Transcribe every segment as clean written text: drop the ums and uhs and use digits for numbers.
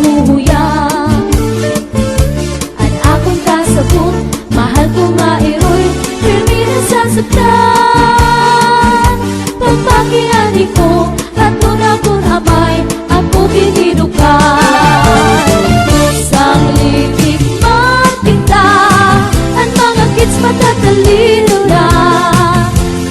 nahuhuyang. At akong kasabot, mahal ko nga iroy, pirmi na sasaktan. Pagpakiani ko, at tuna kong amay, ako ginidukan. Sang litik man kita, at mga kids matatalino na.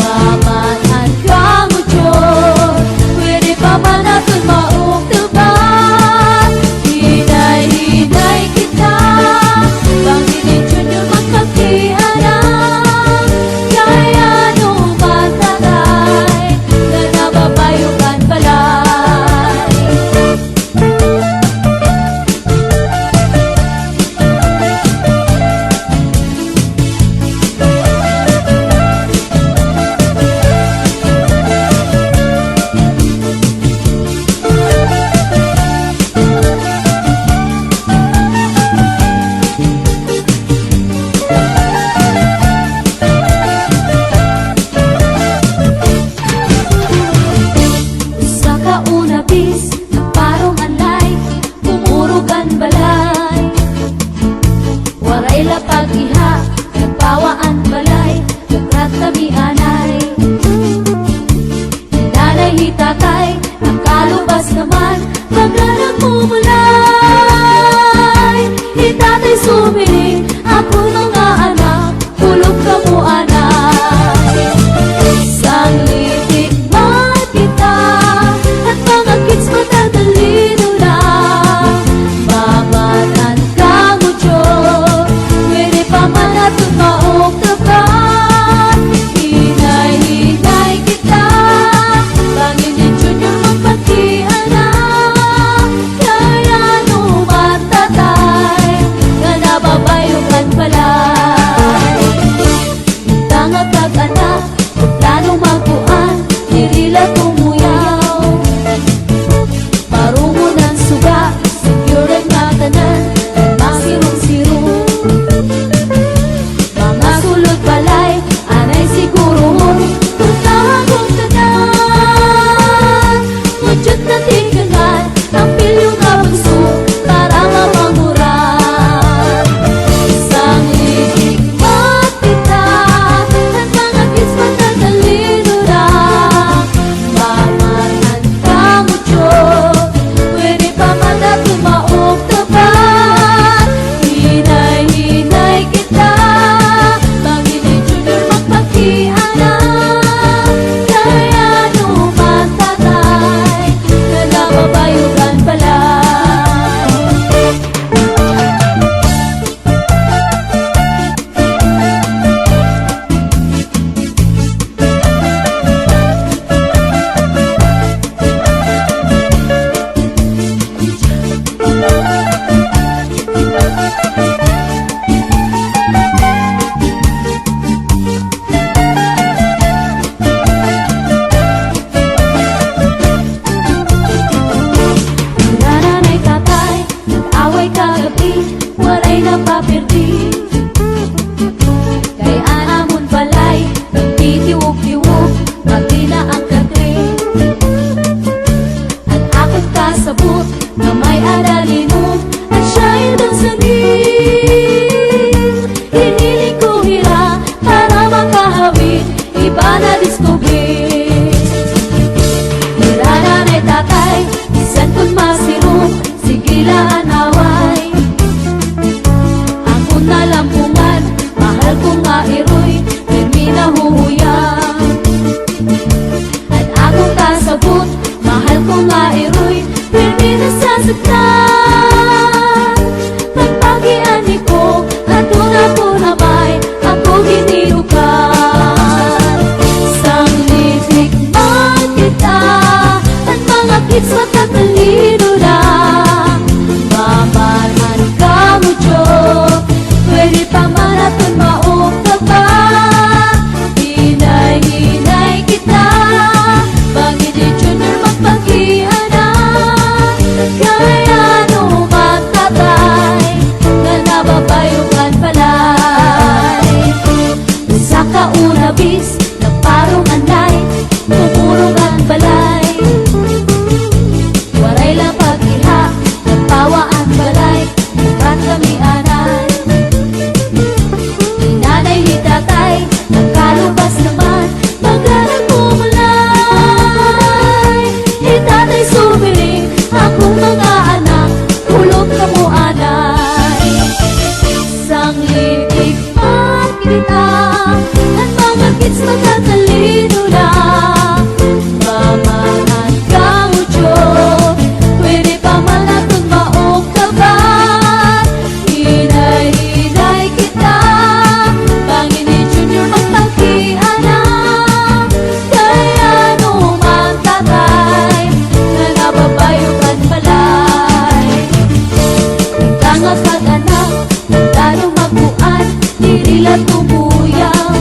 Mamanan ka mo Diyos, pwede pa man natin mauktaban. Hinay-hinay kita, Panginoon Junior magpagkianang. Kaya nung matatay, na nababayukan balay. Sa kauna bis, parong anlay, umurog ang balay. Waray lapag iha, nagpawa ang balay, nagrat kami anay. Nanay hitatay, nakalubas naman, paglanang mumulay. Hitatay sumiling, ako mga anak, kulog ka mo anay. Sang litik man kita, at mga kids matatalino na. Mamanan ka mo Diyos, pwede pa man natin mauktaban. Hinay-hinay kita, Panginoon Junior magpagkianang. Kaya nung matatay, na nababayukan balay. Tangat kag-anak, planong magbuan, nirila tumuyaw. Parungo ng suga, secure ang makanan, masirong-sirong. Mga sulod balay, anay siguro, tutahagong tanan. Mudyot na tinggangan, ang pilyong kabagso, para mamanguran. Sang litik man kita, at mga kids matatalino na. Mamanan ka mo Diyos, pwede pa man natin mauktaban. Hinay-hinay kita, Panginoon Junior magpagkianang. Kaya nung matatay, na nababayukan balay. Nanay tatay, nag-away kagabi, walay napapirdi. Kay anamon balay, nagtitiwog-tiwog, pati na ang kagri. At akong kasabot, na may adalinog, at siya'y dagsangin. Hiniling ko hira, para makahawid, iba na diskubrin. Hira nanay tatay, isan kong masirong, sigilaan away. Ako na lampungan, mahal ko nga iroy, pirmi nahuhuyang. At akong kasabot, mahal ko nga iroy, pirmi na sasaktan. Pagpakiani ko, at tuna ko na may, ako ginidukan. Sang litik man kita, at mga kids matatalino na. Mamanan ka mo Diyos, pwede pa man natin mauktaban. Hinay-hinay kita, Panginoon Junior magpagkianang. Kaya sila tumuyaw.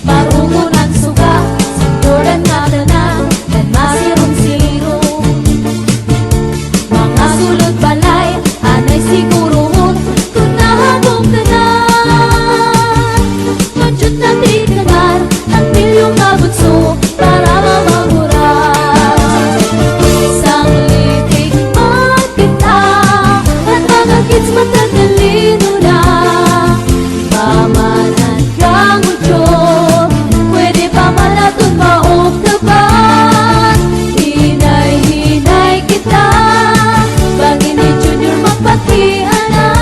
Marungo ng suga, sinturan nga tanan, dan masirong-sirong. Mga sulod balay, anay siguroon, kung nahagong tanan. Manjut na tikanar, ang milyong abutso, para mamamuran. Isang litik magkita, at mga kids matatalino na. Pamanan kang udyok, pwede pa malatun maugtaban. Hinay-hinay kita, bagay ni Junior magpatian na.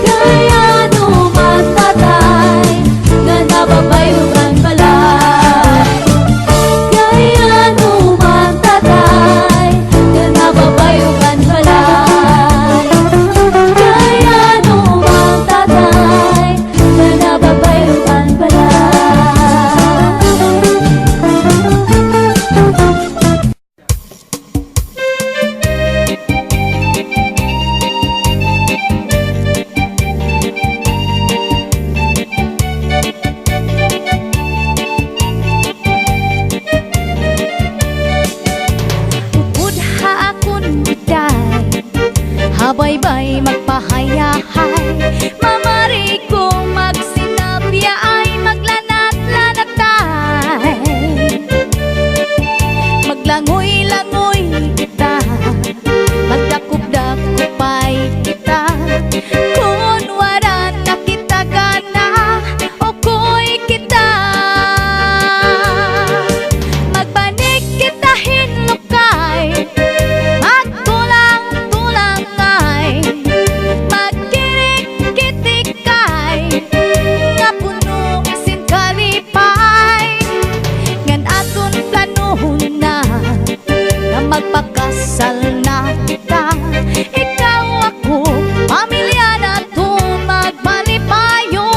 Kaya naman tatay, nga nababayugan balay. Kaya naman tatay, nga nababayugan balay. Kaya naman tatay, nga nababayugan balay. Budha akon biday, habaybay magpahayahay. Mamari kong magsinabya ay maglanat-lanatay. Maglangoy-langoy kita, magdakop-dakopay kita. Kung wala na kita gana, okoy kita. Magbanig kita hinlukay, magtulang-tulangay, magkirik-kitikay, nga puno isin kalipay. Ngan aton planuhon na, na magpakasal na kita. Ikaw ako, pamilya na to magmalipayo.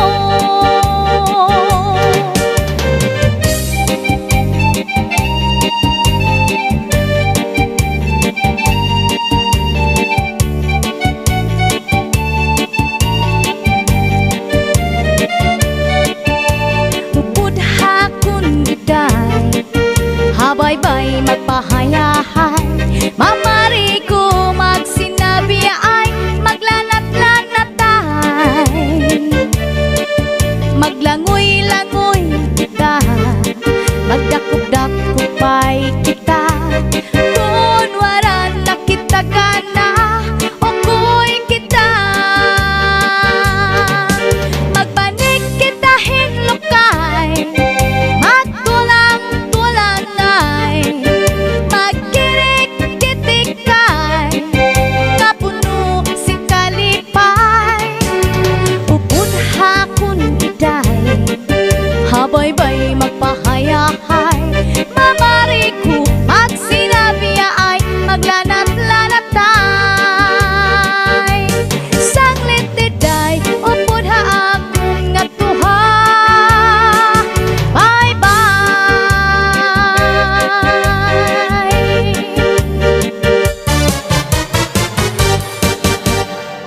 Budha kun biday, habaybay magpahayahay. Mamari ko magsinabi ay maglanat-lanatay. Maglangoy-langoy kita, magdakop-dakopay kita. Kung wala na kita gana, okoy kita. Magbanig kita hinlukay, magtulang-tulangay, magkirik-kitikay, nga puno si kalipay. Budha kun biday, habaybay mag